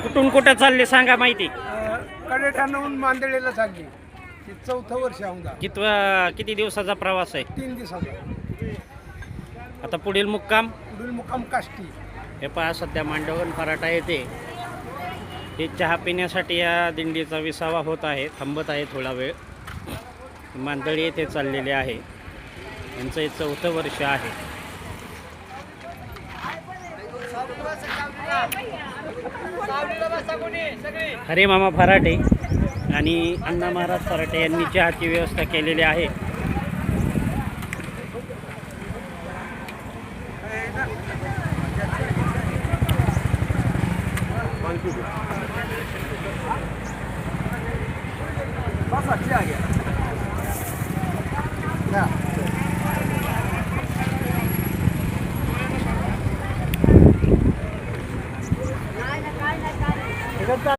कुठून कुठं चालले सांगा माहिती. कडेठाणहून मांदळेला चालली. चौथं वर्ष किती दिवसाचा प्रवास आहे? 3 दिवसाचा. आता पुढील मुक्काम काष्टी. हे पहा सध्या मांडवगण फराटा येते हे चहा पिण्यासाठी या दिंडीचा विसावा होत आहे. थांबत आहे थोडा वेळ. मांदळी येथे चाललेले आहे. यांचं हे 4थं वर्ष आहे. हरे मामा फराटे आणि अण्णा महाराज फराटे यांनी चहाची व्यवस्था केलेली आहे.